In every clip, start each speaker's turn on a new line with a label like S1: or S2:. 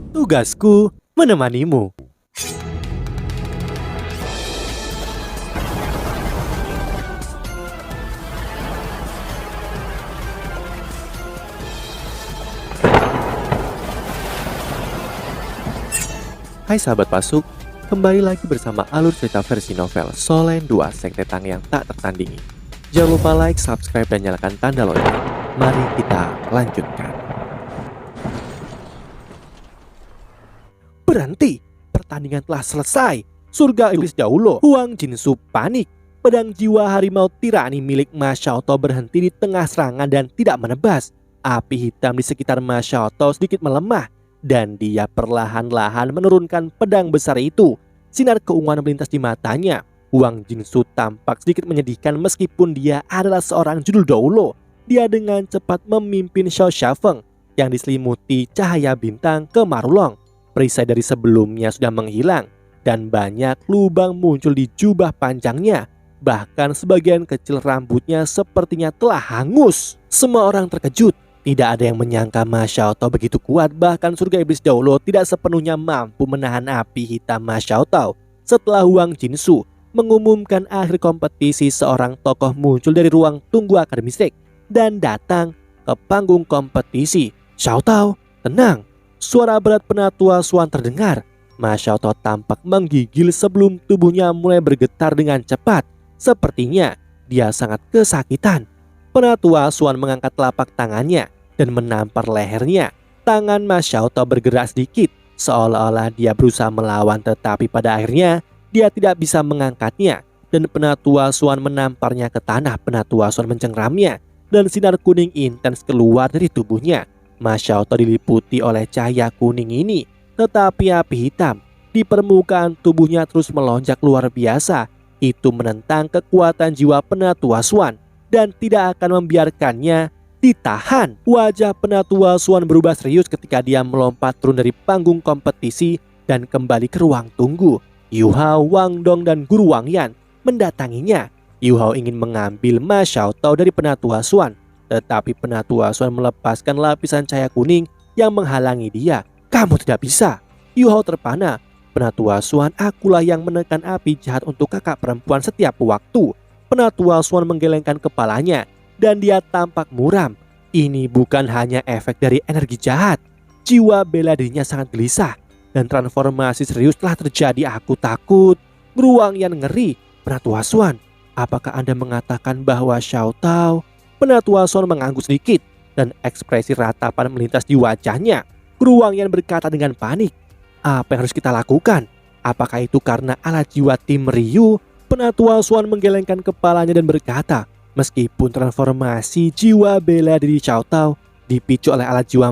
S1: Tugasku menemanimu. Hai sahabat Pasuk, kembali lagi bersama alur cerita versi novel Solen 2 Sekte Tang yang tak tertandingi. Jangan lupa like, subscribe, dan nyalakan tanda lonceng. Mari kita lanjutkan. Berhenti, pertandingan telah selesai. Surga iblis Daulo. Huang Jinsu panik. Pedang jiwa harimau tirani milik Ma Xiaotao berhenti di tengah serangan dan tidak menebas. Api hitam di sekitar Ma Xiaotao sedikit melemah dan dia perlahan-lahan menurunkan pedang besar itu. Sinar keunguan melintas di matanya. Huang Jinsu tampak sedikit menyedihkan meskipun dia adalah seorang judul Daulo. Dia dengan cepat memimpin Xiao Xiafeng yang diselimuti cahaya bintang ke Marulong. Perisai dari sebelumnya sudah menghilang dan banyak lubang muncul di jubah panjangnya. Bahkan sebagian kecil rambutnya sepertinya telah hangus. Semua orang terkejut. Tidak ada yang menyangka Ma Xiaotao begitu kuat, bahkan surga iblis Daulo tidak sepenuhnya mampu menahan api hitam Ma Xiaotao. Setelah Huang Jinsu mengumumkan akhir kompetisi, seorang tokoh muncul dari ruang tunggu akademistik dan datang ke panggung kompetisi. "Xiaotao, tenang." Suara berat Penatua Xuan terdengar. Ma Xiaotao tampak menggigil sebelum tubuhnya mulai bergetar dengan cepat. Sepertinya dia sangat kesakitan. Penatua Xuan mengangkat telapak tangannya dan menampar lehernya. Tangan Ma Xiaotao bergerak sedikit, seolah-olah dia berusaha melawan, tetapi pada akhirnya dia tidak bisa mengangkatnya. Dan Penatua Xuan menamparnya ke tanah. Penatua Xuan mencengramnya dan sinar kuning intens keluar dari tubuhnya. Ma Xiaotao diliputi oleh cahaya kuning ini, tetapi api hitam di permukaan tubuhnya terus melonjak luar biasa. Itu menentang kekuatan jiwa Penatua Xuan dan tidak akan membiarkannya ditahan. Wajah Penatua Xuan berubah serius ketika dia melompat turun dari panggung kompetisi dan kembali ke ruang tunggu. Yu Hao, Wang Dong, dan Guru Wang Yan mendatanginya. Yu Hao ingin mengambil Ma Xiaotao dari Penatua Xuan, tetapi Penatua Xuan melepaskan lapisan cahaya kuning yang menghalangi dia. "Kamu tidak bisa." Yu Hao terpana. "Penatua Xuan, akulah yang menekan api jahat untuk kakak perempuan setiap waktu." Penatua Xuan menggelengkan kepalanya dan dia tampak muram. Ini bukan hanya efek dari energi jahat. Jiwa bela dirinya sangat gelisah dan transformasi serius telah terjadi. "Aku takut." Guru Wang Yan ngeri. "Penatua Xuan, apakah Anda mengatakan bahwa Xiaotao?" Penatua Xuan mengangguk sedikit dan ekspresi ratapan melintas di wajahnya. Guru Wang Yan berkata dengan panik, "Apa yang harus kita lakukan? Apakah itu karena alat jiwa tim Ryu?" Penatua Xuan menggelengkan kepalanya dan berkata, meskipun transformasi jiwa bela diri Xiaotao dipicu oleh alat jiwa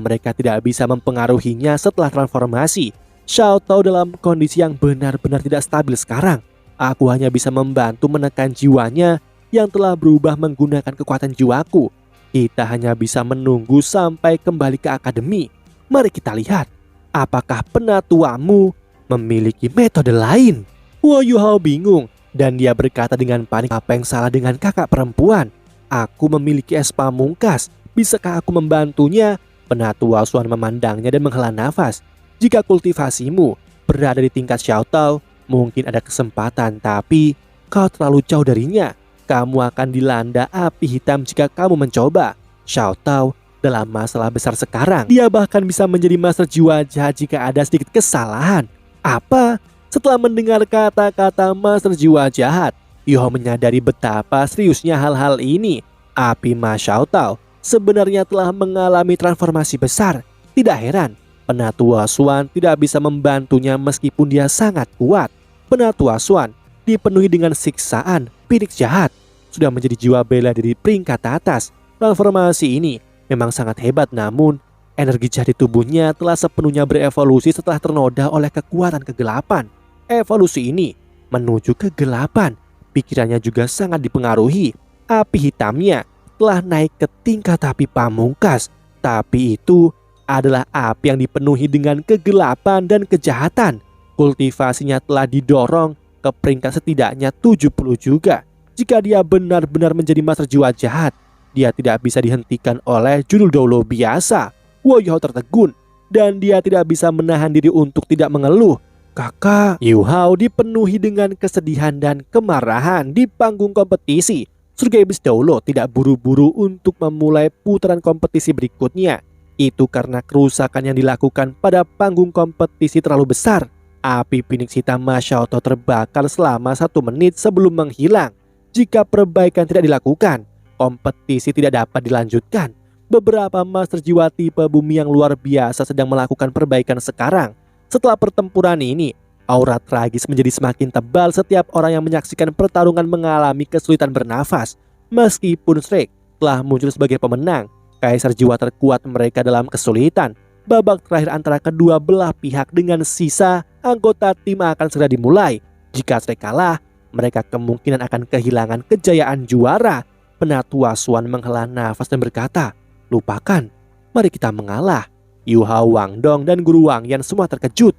S1: mereka tidak bisa mempengaruhinya setelah transformasi. Xiaotao dalam kondisi yang benar-benar tidak stabil sekarang. Aku hanya bisa membantu menekan jiwanya yang telah berubah menggunakan kekuatan jiwaku. Kita hanya bisa menunggu sampai kembali ke akademi. Mari kita lihat, apakah penatuamu memiliki metode lain? Yu Hao bingung dan dia berkata dengan panik, "Apa yang salah dengan kakak perempuan? Aku memiliki es pamungkas. Bisakah aku membantunya?" Penatua Xuan memandangnya dan menghela nafas. "Jika kultivasimu berada di tingkat Xiaotao, mungkin ada kesempatan, tapi kau terlalu jauh darinya. Kamu akan dilanda api hitam jika kamu mencoba. Xiaotao dalam masalah besar sekarang. Dia bahkan bisa menjadi master jiwa jahat jika ada sedikit kesalahan." "Apa?" Setelah mendengar kata-kata master jiwa jahat, Yu Hao menyadari betapa seriusnya hal-hal ini. Api Ma Xiaotao sebenarnya telah mengalami transformasi besar. Tidak heran Penatua Xuan tidak bisa membantunya meskipun dia sangat kuat. Penatua Xuan dipenuhi dengan siksaan. Phoenix jahat sudah menjadi jiwa bela diri peringkat atas. Transformasi ini memang sangat hebat, namun energi jahat di tubuhnya telah sepenuhnya berevolusi setelah ternoda oleh kekuatan kegelapan. Evolusi ini menuju kegelapan. Pikirannya juga sangat dipengaruhi. Api hitamnya telah naik ke tingkat api pamungkas. Tapi itu adalah api yang dipenuhi dengan kegelapan dan kejahatan. Kultivasinya telah didorong ke peringkat setidaknya 70 juga. Jika dia benar-benar menjadi master jiwa jahat, dia tidak bisa dihentikan oleh judul Daulo biasa. Yu Hao tertegun dan dia tidak bisa menahan diri untuk tidak mengeluh. Kakak, Yu Hao dipenuhi dengan kesedihan dan kemarahan di panggung kompetisi. Surga Iblis Daulo tidak buru-buru untuk memulai putaran kompetisi berikutnya. Itu karena kerusakan yang dilakukan pada panggung kompetisi terlalu besar. Api Phoenix hitam Masyaoto terbakar selama 1 menit sebelum menghilang. Jika perbaikan tidak dilakukan, kompetisi tidak dapat dilanjutkan. Beberapa master jiwa tipe bumi yang luar biasa sedang melakukan perbaikan sekarang. Setelah pertempuran ini, aura tragis menjadi semakin tebal. Setiap orang yang menyaksikan pertarungan mengalami kesulitan bernafas. Meskipun Shrek telah muncul sebagai pemenang, kaisar jiwa terkuat mereka dalam kesulitan. Babak terakhir antara kedua belah pihak dengan sisa anggota tim akan segera dimulai. Jika Shrek kalah, mereka kemungkinan akan kehilangan kejayaan juara. Penatua Swan menghela nafas dan berkata, "Lupakan, mari kita mengalah." Yu Hao, Wang Dong, dan Guru Wang Yan semua terkejut.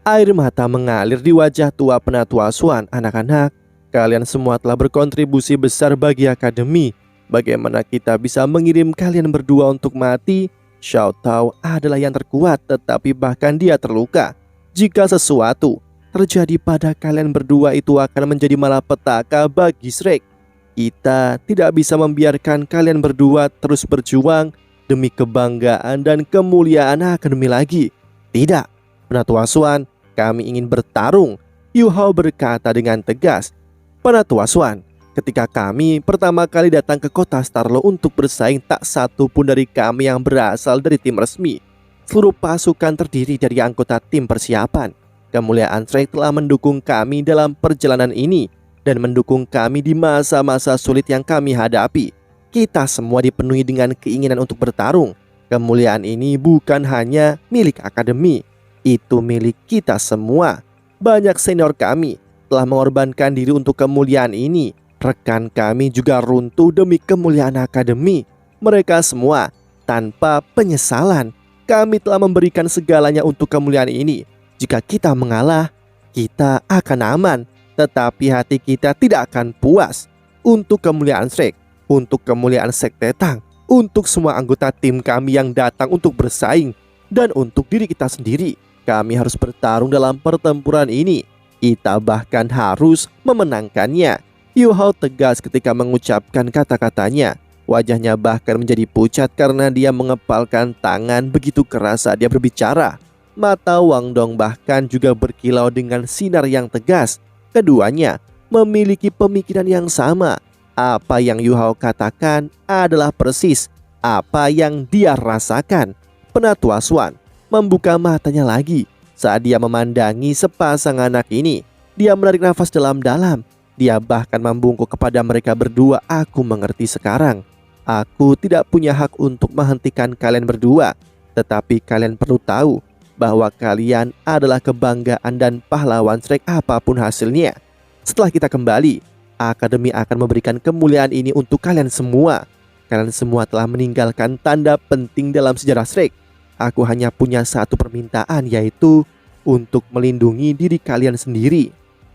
S1: Air mata mengalir di wajah tua Penatua Swan. "Anak-anak, kalian semua telah berkontribusi besar bagi akademi. Bagaimana kita bisa mengirim kalian berdua untuk mati? Xiao Tao adalah yang terkuat, tetapi bahkan dia terluka. Jika sesuatu terjadi pada kalian berdua, itu akan menjadi malapetaka bagi Shrek. Kita tidak bisa membiarkan kalian berdua terus berjuang demi kebanggaan dan kemuliaan akademi lagi. Tidak, Penatua Swan, kami ingin bertarung." Yu Hao berkata dengan tegas. "Penatua Swan, ketika kami pertama kali datang ke kota Starlo untuk bersaing, tak satu pun dari kami yang berasal dari tim resmi. Seluruh pasukan terdiri dari anggota tim persiapan. Kemuliaan Shrek telah mendukung kami dalam perjalanan ini dan mendukung kami di masa-masa sulit yang kami hadapi. Kita semua dipenuhi dengan keinginan untuk bertarung. Kemuliaan ini bukan hanya milik akademi, itu milik kita semua. Banyak senior kami telah mengorbankan diri untuk kemuliaan ini. Rekan kami juga runtuh demi kemuliaan akademi. Mereka semua tanpa penyesalan. Kami telah memberikan segalanya untuk kemuliaan ini. Jika kita mengalah, kita akan aman, tetapi hati kita tidak akan puas. Untuk kemuliaan Shrek, untuk kemuliaan Sekte Tang, untuk semua anggota tim kami yang datang untuk bersaing, dan untuk diri kita sendiri, kami harus bertarung dalam pertempuran ini. Kita bahkan harus memenangkannya." Yu Hao tegas ketika mengucapkan kata-katanya. Wajahnya bahkan menjadi pucat karena dia mengepalkan tangan begitu keras saat dia berbicara. Mata Wang Dong bahkan juga berkilau dengan sinar yang tegas. Keduanya memiliki pemikiran yang sama. Apa yang Yu Hao katakan adalah persis apa yang dia rasakan. Penatua Swan membuka matanya lagi saat dia memandangi sepasang anak ini. Dia menarik nafas dalam-dalam. Dia bahkan membungkuk kepada mereka berdua. "Aku mengerti sekarang. Aku tidak punya hak untuk menghentikan kalian berdua. Tetapi kalian perlu tahu bahwa kalian adalah kebanggaan dan pahlawan Shrek apapun hasilnya. Setelah kita kembali, akademi akan memberikan kemuliaan ini untuk kalian semua. Kalian semua telah meninggalkan tanda penting dalam sejarah Shrek. Aku hanya punya satu permintaan, yaitu untuk melindungi diri kalian sendiri.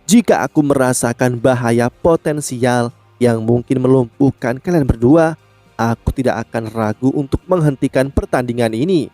S1: Jika aku merasakan bahaya potensial yang mungkin melumpuhkan kalian berdua, aku tidak akan ragu untuk menghentikan pertandingan ini."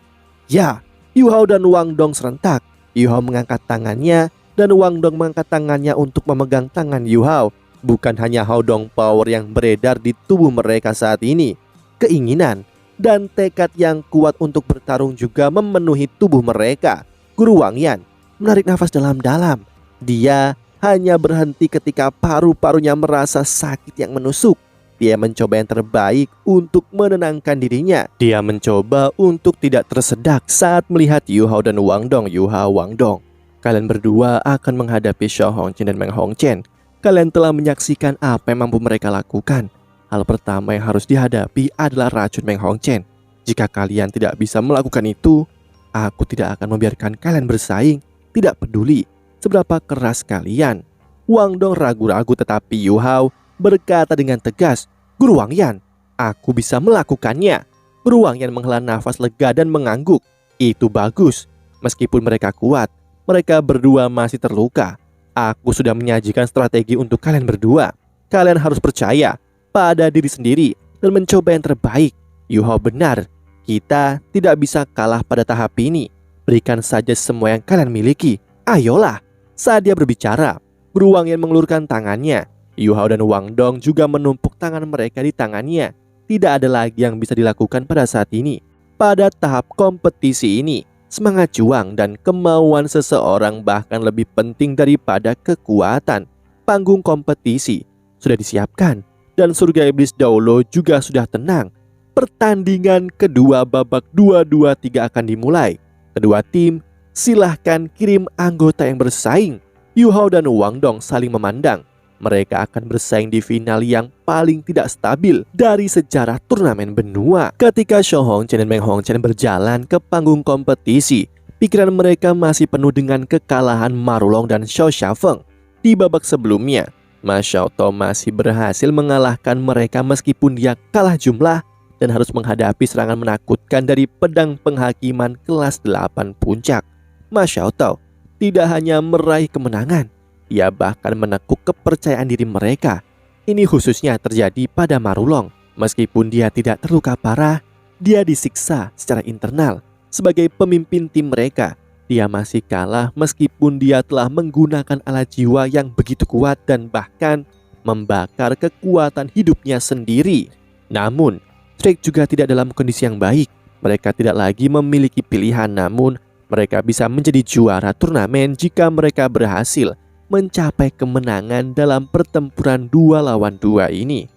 S1: "Ya!" Yu Hao dan Wang Dong serentak. Yu Hao mengangkat tangannya dan Wang Dong mengangkat tangannya untuk memegang tangan Yu Hao. Bukan hanya Hao Dong Power yang beredar di tubuh mereka saat ini. Keinginan dan tekad yang kuat untuk bertarung juga memenuhi tubuh mereka. Guru Wang Yan menarik nafas dalam-dalam. Dia hanya berhenti ketika paru-parunya merasa sakit yang menusuk. Dia mencoba yang terbaik untuk menenangkan dirinya. Dia mencoba untuk tidak tersedak saat melihat Yu Hao dan Wang Dong. "Yu Hao, Wang Dong, kalian berdua akan menghadapi Xiao Hongqian dan Meng Hongqian. Kalian telah menyaksikan apa yang mampu mereka lakukan. Hal pertama yang harus dihadapi adalah racun Meng Hongqian. Jika kalian tidak bisa melakukan itu, aku tidak akan membiarkan kalian bersaing. Tidak peduli seberapa keras kalian." Wang Dong ragu-ragu, tetapi Yu Hao berkata dengan tegas, "Guru Wang Yan, aku bisa melakukannya." Guru Wang Yan menghela nafas lega dan mengangguk. "Itu bagus. Meskipun mereka kuat, mereka berdua masih terluka. Aku sudah menyajikan strategi untuk kalian berdua. Kalian harus percaya pada diri sendiri dan mencoba yang terbaik." Yu Hao benar, kita tidak bisa kalah pada tahap ini. Berikan saja semua yang kalian miliki. Ayolah. Saat dia berbicara, beruang yang mengelurkan tangannya. Yu Hao dan Wang Dong juga menumpuk tangan mereka di tangannya. Tidak ada lagi yang bisa dilakukan pada saat ini. Pada tahap kompetisi ini, semangat juang dan kemauan seseorang bahkan lebih penting daripada kekuatan. Panggung kompetisi sudah disiapkan dan surga iblis Daulo juga sudah tenang. Pertandingan kedua babak 2-2-3 akan dimulai. Kedua tim silahkan kirim anggota yang bersaing. Yu Hao dan Wang Dong saling memandang. Mereka akan bersaing di final yang paling tidak stabil dari sejarah turnamen benua. Ketika Xiao Hongchen dan Meng Hongchen berjalan ke panggung kompetisi, pikiran mereka masih penuh dengan kekalahan Marulong dan Xiao Xiafeng. Di babak sebelumnya, Ma Xiaotou masih berhasil mengalahkan mereka meskipun dia kalah jumlah dan harus menghadapi serangan menakutkan dari pedang penghakiman kelas 8 puncak. Ma Xiaotou tidak hanya meraih kemenangan, ia bahkan menekuk kepercayaan diri mereka. Ini khususnya terjadi pada Marulong. Meskipun dia tidak terluka parah, dia disiksa secara internal. Sebagai pemimpin tim mereka, dia masih kalah meskipun dia telah menggunakan alat jiwa yang begitu kuat dan bahkan membakar kekuatan hidupnya sendiri. Namun, Drake juga tidak dalam kondisi yang baik. Mereka tidak lagi memiliki pilihan, namun mereka bisa menjadi juara turnamen jika mereka berhasil mencapai kemenangan dalam pertempuran 2 lawan 2 ini.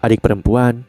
S1: Adik perempuan,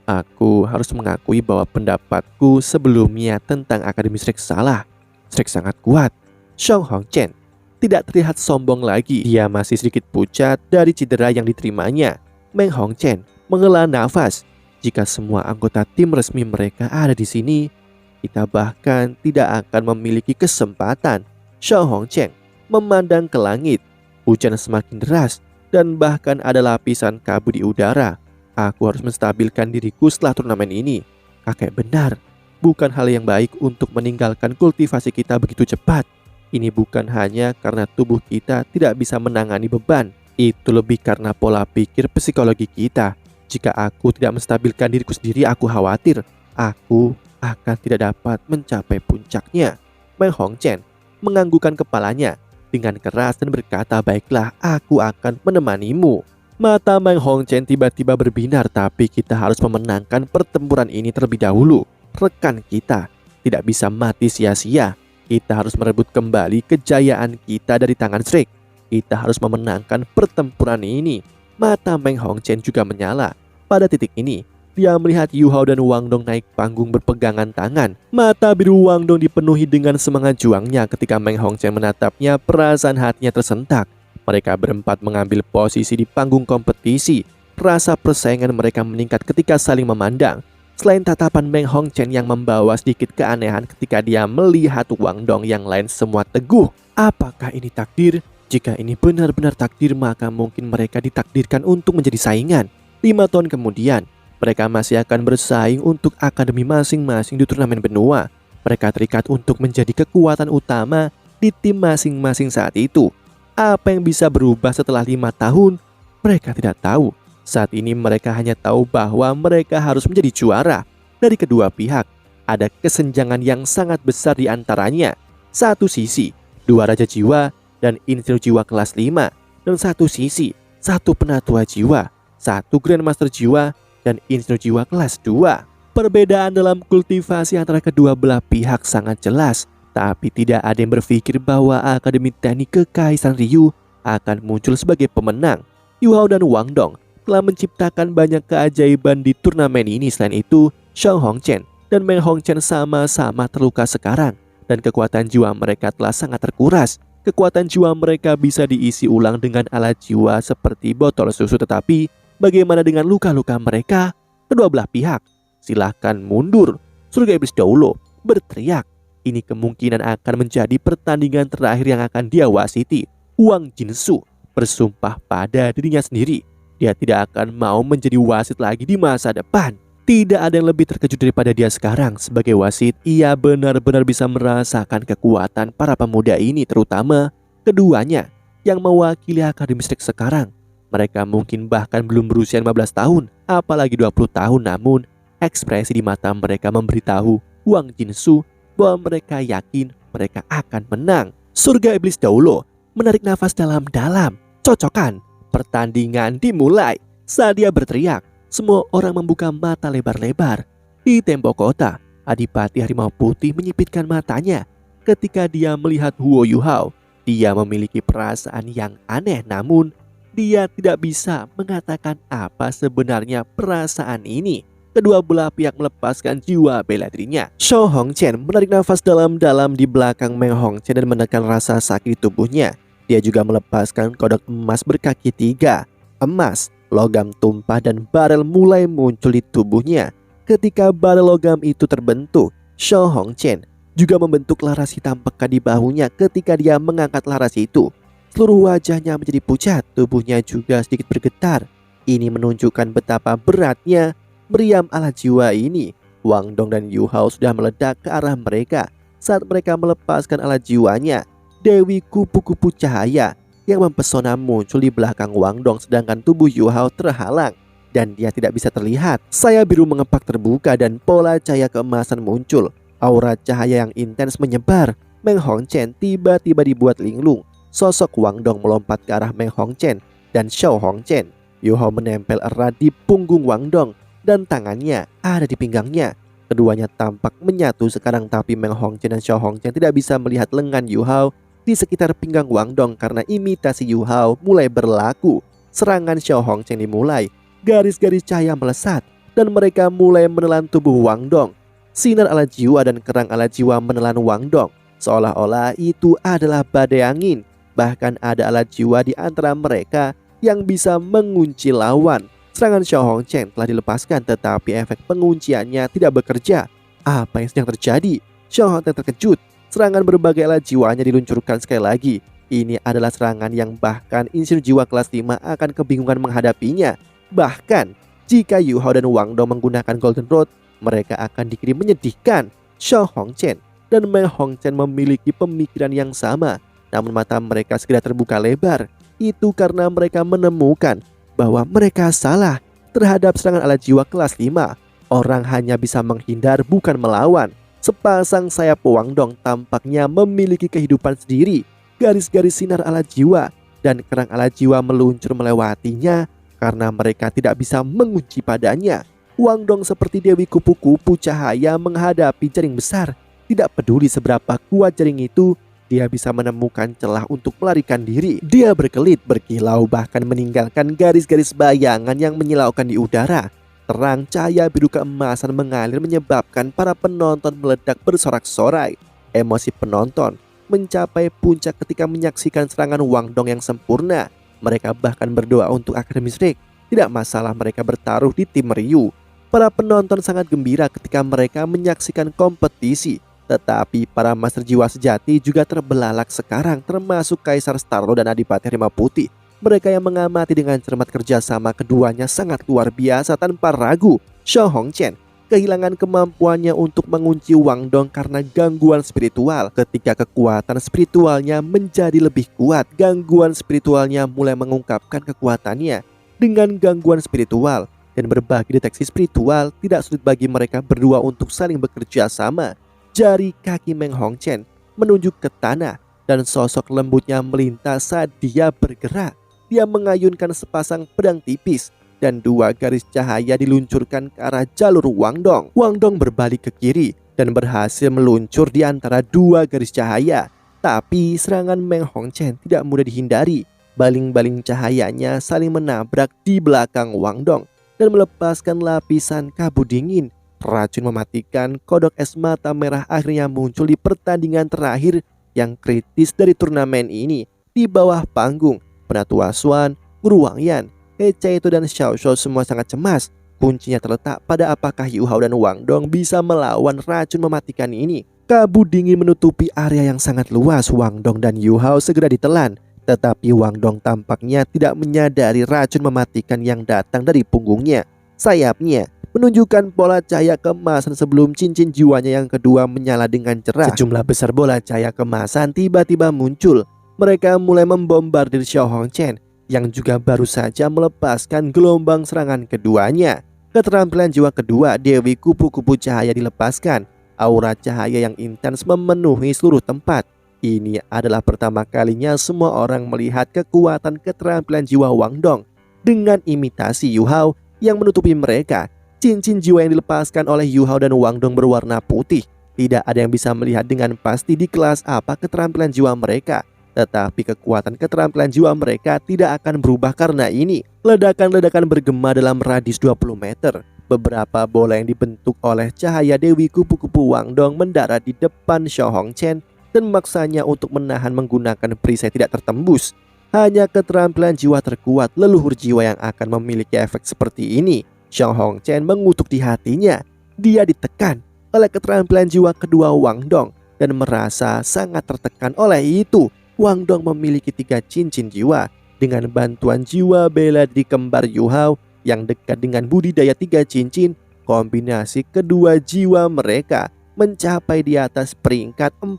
S1: aku harus mengakui bahwa pendapatku sebelumnya tentang Akademi Shrek salah. Shrek sangat kuat. Xiao Hongchen tidak terlihat sombong lagi. Dia masih sedikit pucat dari cedera yang diterimanya. Meng Hongchen menghela nafas. Jika semua anggota tim resmi mereka ada di sini, kita bahkan tidak akan memiliki kesempatan. Xiao Hongchen memandang ke langit. Hujan semakin deras dan bahkan ada lapisan kabut di udara. Aku harus menstabilkan diriku setelah turnamen ini. Kakek benar, bukan hal yang baik untuk meninggalkan kultivasi kita begitu cepat. Ini bukan hanya karena tubuh kita tidak bisa menangani beban. Itu lebih karena pola pikir psikologi kita. Jika aku tidak menstabilkan diriku sendiri, aku khawatir aku akan tidak dapat mencapai puncaknya. Meng Hongchen menganggukkan kepalanya dengan keras dan berkata, baiklah, aku akan menemanimu. Mata Meng Hongchen tiba-tiba berbinar, tapi kita harus memenangkan pertempuran ini terlebih dahulu. Rekan kita tidak bisa mati sia-sia. Kita harus merebut kembali kejayaan kita dari tangan Shrek. Kita harus memenangkan pertempuran ini. Mata Meng Hongchen juga menyala. Pada titik ini, dia melihat Yu Hao dan Wang Dong naik panggung berpegangan tangan. Mata biru Wang Dong dipenuhi dengan semangat juangnya ketika Meng Hongchen menatapnya. Perasaan hatinya tersentak. Mereka berempat mengambil posisi di panggung kompetisi. Rasa persaingan mereka meningkat ketika saling memandang. Selain tatapan Meng Hongchen yang membawa sedikit keanehan ketika dia melihat Wang Dong, yang lain semua teguh. Apakah ini takdir? Jika ini benar-benar takdir, maka mungkin mereka ditakdirkan untuk menjadi saingan. 5 tahun kemudian, mereka masih akan bersaing untuk akademi masing-masing di turnamen benua. Mereka terikat untuk menjadi kekuatan utama di tim masing-masing saat itu. Apa yang bisa berubah setelah 5 tahun? Mereka tidak tahu. Saat ini mereka hanya tahu bahwa mereka harus menjadi juara. Dari kedua pihak, ada kesenjangan yang sangat besar di antaranya. Satu sisi, 2 raja jiwa dan insinyur jiwa kelas 5. Dan satu sisi, 1 penatua jiwa, 1 grandmaster jiwa, dan insinyur jiwa kelas 2. Perbedaan dalam kultivasi antara kedua belah pihak sangat jelas, tapi tidak ada yang berpikir bahwa Akademi Teknik Kekaisaran Ryu akan muncul sebagai pemenang. Yu Hao dan Wang Dong telah menciptakan banyak keajaiban di turnamen ini. Selain itu, Xiao Hongchen dan Meng Hongchen sama-sama terluka sekarang, dan kekuatan jiwa mereka telah sangat terkuras. Kekuatan jiwa mereka bisa diisi ulang dengan alat jiwa seperti botol susu, tetapi bagaimana dengan luka-luka mereka? Kedua belah pihak, silahkan mundur. Surga Iblis Daulo berteriak. Ini kemungkinan akan menjadi pertandingan terakhir yang akan dia wasiti. Wang Jinsu bersumpah pada dirinya sendiri. Dia tidak akan mau menjadi wasit lagi di masa depan. Tidak ada yang lebih terkejut daripada dia sekarang. Sebagai wasit, ia benar-benar bisa merasakan kekuatan para pemuda ini, terutama keduanya yang mewakili Akademi Shrek sekarang. Mereka mungkin bahkan belum berusia 15 tahun, apalagi 20 tahun, namun ekspresi di mata mereka memberitahu Wang Jinsu bahwa mereka yakin mereka akan menang. Surga Iblis Daulo menarik nafas dalam-dalam. Cocokan. Pertandingan dimulai. Saat dia berteriak, semua orang membuka mata lebar-lebar. Di tembok kota, Adipati Harimau Putih menyipitkan matanya ketika dia melihat Huo Yuhao. Dia memiliki perasaan yang aneh, namun dia tidak bisa mengatakan apa sebenarnya perasaan ini. Kedua belah pihak melepaskan jiwa bela dirinya. Shou Hongchen menarik nafas dalam-dalam di belakang Meng Hongchen dan menekan rasa sakit di tubuhnya. Dia juga melepaskan kodok emas berkaki 3. Emas, logam tumpah dan barel mulai muncul di tubuhnya. Ketika barel logam itu terbentuk, Shou Hongchen juga membentuk laras hitam pekat di bahunya ketika dia mengangkat laras itu. Seluruh wajahnya menjadi pucat, tubuhnya juga sedikit bergetar. Ini menunjukkan betapa beratnya meriam ala jiwa ini. Wang Dong dan Yu Hao sudah meledak ke arah mereka. Saat mereka melepaskan alat jiwanya, Dewi kupu-kupu cahaya yang mempesona muncul di belakang Wang Dong, sedangkan tubuh Yu Hao terhalang dan dia tidak bisa terlihat. Sayap biru mengepak terbuka dan pola cahaya keemasan muncul. Aura cahaya yang intens menyebar. Meng Hongchen tiba-tiba dibuat linglung. Sosok Wang Dong melompat ke arah Meng Hongchen dan Shou Hongchen. Yu Hao menempel erat di punggung Wang Dong dan tangannya ada di pinggangnya. Keduanya tampak menyatu sekarang, tapi Meng Hongchen dan Shou Hongchen tidak bisa melihat lengan Yu Hao di sekitar pinggang Wang Dong karena imitasi Yu Hao mulai berlaku. Serangan Shou Hongchen dimulai. Garis-garis cahaya melesat dan mereka mulai menelan tubuh Wang Dong. Sinar ala jiwa dan kerang ala jiwa menelan Wang Dong, seolah-olah itu adalah badai angin. Bahkan ada alat jiwa di antara mereka yang bisa mengunci lawan. Serangan Shou Hongchen telah dilepaskan, tetapi efek pengunciannya tidak bekerja. Apa yang sedang terjadi? Shou Hongchen terkejut. Serangan berbagai alat jiwanya diluncurkan sekali lagi. Ini adalah serangan yang bahkan insinyur jiwa kelas 5 akan kebingungan menghadapinya. Bahkan jika Yu Hao dan Wang Dong menggunakan Golden Road, mereka akan dikirim menyedihkan. Shou Hongchen dan Meng Hongchen memiliki pemikiran yang sama, namun mata mereka segera terbuka lebar. Itu karena mereka menemukan bahwa mereka salah terhadap serangan alat jiwa kelas 5. Orang hanya bisa menghindar, bukan melawan. Sepasang sayap Wang Dong tampaknya memiliki kehidupan sendiri. Garis-garis sinar alat jiwa dan kerang alat jiwa meluncur melewatinya karena mereka tidak bisa mengunci padanya. Wang Dong seperti Dewi kupu-kupu cahaya menghadapi jaring besar. Tidak peduli seberapa kuat jaring itu, dia bisa menemukan celah untuk melarikan diri. Dia berkelit, berkilau, bahkan meninggalkan garis-garis bayangan yang menyilaukan di udara. Terang cahaya biru keemasan mengalir menyebabkan para penonton meledak bersorak-sorai. Emosi penonton mencapai puncak ketika menyaksikan serangan Wang Dong yang sempurna. Mereka bahkan berdoa untuk Akademi Snake. Tidak masalah mereka bertaruh di tim Ryu. Para penonton sangat gembira ketika mereka menyaksikan kompetisi. Tetapi para master jiwa sejati juga terbelalak sekarang, termasuk Kaisar Starlord dan Adipati Harimau Putih. Mereka yang mengamati dengan cermat kerjasama keduanya sangat luar biasa tanpa ragu. Shou Hongchen kehilangan kemampuannya untuk mengunci Wang Dong karena gangguan spiritual. Ketika kekuatan spiritualnya menjadi lebih kuat, gangguan spiritualnya mulai mengungkapkan kekuatannya. Dengan gangguan spiritual dan berbagi deteksi spiritual, tidak sulit bagi mereka berdua untuk saling bekerja sama. Jari kaki Meng Hongchen menunjuk ke tanah dan sosok lembutnya melintas saat dia bergerak. Dia mengayunkan sepasang pedang tipis dan dua garis cahaya diluncurkan ke arah jalur Wang Dong. Wang Dong berbalik ke kiri dan berhasil meluncur di antara dua garis cahaya. Tapi serangan Meng Hongchen tidak mudah dihindari. Baling-baling cahayanya saling menabrak di belakang Wang Dong dan melepaskan lapisan kabut dingin. Racun mematikan kodok es mata merah akhirnya muncul di pertandingan terakhir yang kritis dari turnamen ini. Di bawah panggung, Penatua Swan, Guru Wang Yan, He Chaito dan Xiao Shou semua sangat cemas. Kuncinya terletak pada apakah Yu Hao dan Wang Dong bisa melawan racun mematikan ini. Kabut dingin menutupi area yang sangat luas. Wang Dong dan Yu Hao segera ditelan. Tetapi Wang Dong tampaknya tidak menyadari racun mematikan yang datang dari punggungnya. Sayapnya menunjukkan pola cahaya kemasan sebelum cincin jiwanya yang kedua menyala dengan cerah. Sejumlah besar bola cahaya kemasan tiba-tiba muncul. Mereka mulai membombardir Shou Hongchen yang juga baru saja melepaskan gelombang serangan keduanya. Keterampilan jiwa kedua Dewi kupu-kupu cahaya dilepaskan. Aura cahaya yang intens memenuhi seluruh tempat. Ini adalah pertama kalinya semua orang melihat kekuatan keterampilan jiwa Wang Dong. Dengan imitasi Yu Hao yang menutupi mereka, cincin jiwa yang dilepaskan oleh Yu Hao dan Wang Dong berwarna putih. Tidak ada yang bisa melihat dengan pasti di kelas apa keterampilan jiwa mereka. Tetapi kekuatan keterampilan jiwa mereka tidak akan berubah karena ini. Ledakan-ledakan bergema dalam radius 20 meter. Beberapa bola yang dibentuk oleh cahaya Dewi Kupu-Kupu Wang Dong mendarat di depan Xiao Hongchen dan memaksanya untuk menahan menggunakan perisai tidak tertembus. Hanya keterampilan jiwa terkuat leluhur jiwa yang akan memiliki efek seperti ini. Xiao Hongchen mengutuk di hatinya. Dia ditekan oleh keterampilan jiwa kedua Wang Dong dan merasa sangat tertekan oleh itu. Wang Dong memiliki 3 cincin jiwa. Dengan bantuan jiwa bela diri kembar Yu Hao yang dekat dengan budidaya 3 cincin, kombinasi kedua jiwa mereka mencapai di atas peringkat 40.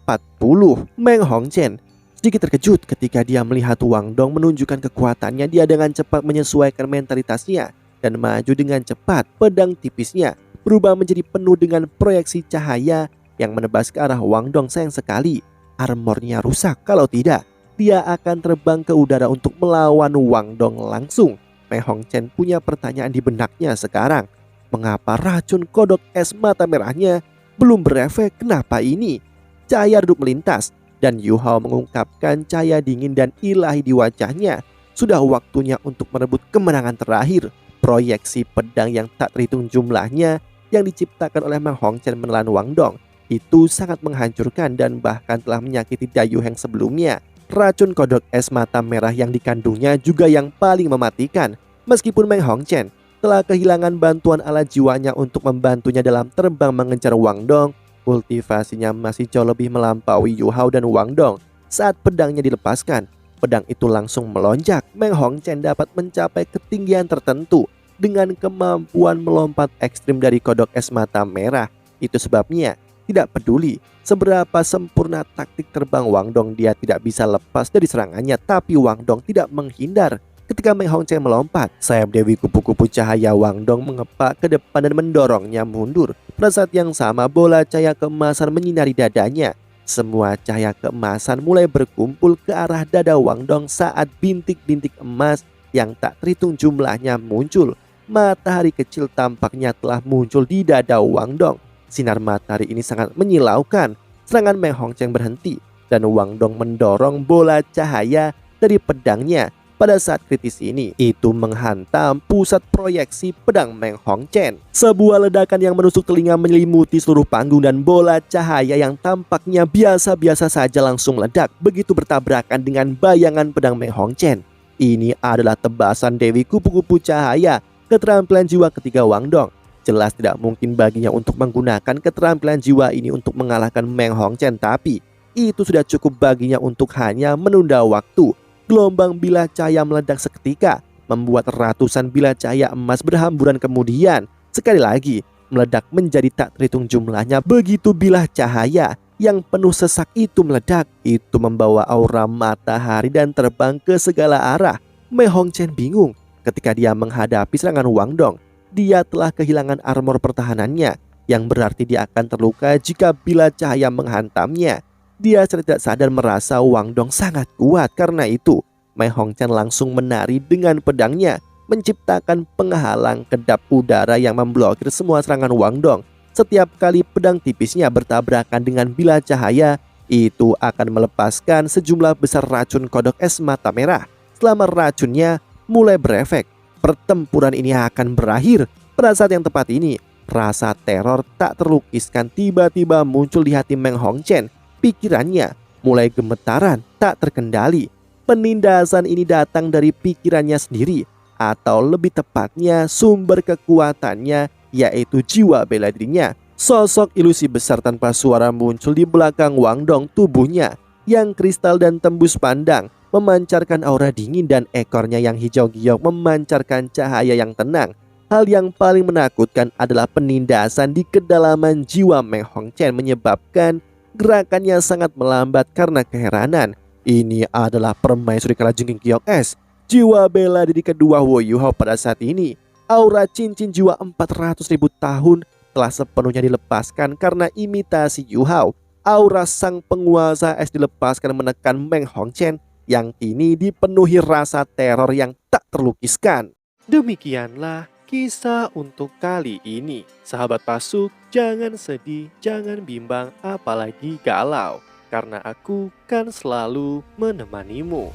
S1: Meng Hongchen sedikit terkejut ketika dia melihat Wang Dong menunjukkan kekuatannya. Dia dengan cepat menyesuaikan mentalitasnya dan maju dengan cepat. Pedang tipisnya berubah menjadi penuh dengan proyeksi cahaya yang menebas ke arah Wang Dong. Sayang sekali armornya rusak, kalau tidak dia akan terbang ke udara untuk melawan Wang Dong langsung. Meng Hongchen punya pertanyaan di benaknya sekarang. Mengapa racun kodok es mata merahnya belum berefek? Kenapa ini? Cahaya redup melintas dan Yu Hao mengungkapkan cahaya dingin dan ilahi di wajahnya. Sudah waktunya untuk merebut kemenangan terakhir. Proyeksi pedang yang tak terhitung jumlahnya yang diciptakan oleh Meng Hongchen menelan Wang Dong itu sangat menghancurkan dan bahkan telah menyakiti Dayu Heng sebelumnya. Racun kodok es mata merah yang dikandungnya juga yang paling mematikan. Meskipun Meng Hongchen telah kehilangan bantuan alat jiwanya untuk membantunya dalam terbang mengejar Wang Dong, kultivasinya masih jauh lebih melampaui Yu Hao dan Wang Dong. Saat pedangnya dilepaskan, pedang itu langsung melonjak. Meng Hongchen dapat mencapai ketinggian tertentu dengan kemampuan melompat ekstrim dari kodok es mata merah. Itu sebabnya tidak peduli seberapa sempurna taktik terbang Wang Dong, dia tidak bisa lepas dari serangannya. Tapi Wang Dong tidak menghindar. Ketika Meng Hongchen melompat, sayap Dewi Kupu-Kupu Cahaya Wang Dong mengepak ke depan dan mendorongnya mundur. Pada saat yang sama, bola cahaya keemasan menyinari dadanya. Semua cahaya keemasan mulai berkumpul ke arah dada Wang Dong saat bintik-bintik emas yang tak terhitung jumlahnya muncul. Matahari kecil tampaknya telah muncul di dada Wang Dong. Sinar matahari ini sangat menyilaukan. Serangan Meng Hongchen berhenti dan Wang Dong mendorong bola cahaya dari pedangnya. Pada saat kritis ini, itu menghantam pusat proyeksi pedang Meng Hongchen. Sebuah ledakan yang menusuk telinga menyelimuti seluruh panggung dan bola cahaya yang tampaknya biasa-biasa saja langsung meledak begitu bertabrakan dengan bayangan pedang Meng Hongchen. Ini adalah tebasan Dewi Kupu-Kupu Cahaya, keterampilan jiwa ketiga Wang Dong. Jelas tidak mungkin baginya untuk menggunakan keterampilan jiwa ini untuk mengalahkan Meng Hongchen, tapi itu sudah cukup baginya untuk hanya menunda waktu. Gelombang bilah cahaya meledak seketika, membuat ratusan bilah cahaya emas berhamburan kemudian. Sekali lagi, meledak menjadi tak terhitung jumlahnya. Begitu bilah cahaya yang penuh sesak itu meledak, itu membawa aura matahari dan terbang ke segala arah. Meng Hongchen bingung ketika dia menghadapi serangan Wang Dong. Dia telah kehilangan armor pertahanannya, yang berarti dia akan terluka jika bilah cahaya menghantamnya. Dia secara tidak sadar merasa Wang Dong sangat kuat. Karena itu, Meng Hongchen langsung menari dengan pedangnya, menciptakan penghalang kedap udara yang memblokir semua serangan Wang Dong. Setiap kali pedang tipisnya bertabrakan dengan bilah cahaya, itu akan melepaskan sejumlah besar racun kodok es mata merah. Selama racunnya mulai berefek, pertempuran ini akan berakhir. Pada saat yang tepat ini, rasa teror tak terlukiskan tiba-tiba muncul di hati Meng Hongchen. Pikirannya mulai gemetaran, tak terkendali. Penindasan ini datang dari pikirannya sendiri, atau lebih tepatnya sumber kekuatannya, yaitu jiwa bela dirinya. Sosok ilusi besar tanpa suara muncul di belakang Wang Dong. Tubuhnya yang kristal dan tembus pandang memancarkan aura dingin dan ekornya yang hijau giok memancarkan cahaya yang tenang. Hal yang paling menakutkan adalah penindasan di kedalaman jiwa Meng Hongchen menyebabkan gerakannya sangat melambat karena keheranan. Ini adalah permaisuri kalajengking giok es, jiwa bela diri kedua Wo Yu Hao pada saat ini. Aura cincin jiwa 400.000 tahun telah sepenuhnya dilepaskan karena imitasi Yu Hao. Aura sang penguasa es dilepaskan menekan Meng Hongchen yang kini dipenuhi rasa teror yang tak terlukiskan. Demikianlah kisah untuk kali ini. Sahabat Pasuk, jangan sedih, jangan bimbang, apalagi galau. Karena aku kan selalu menemanimu.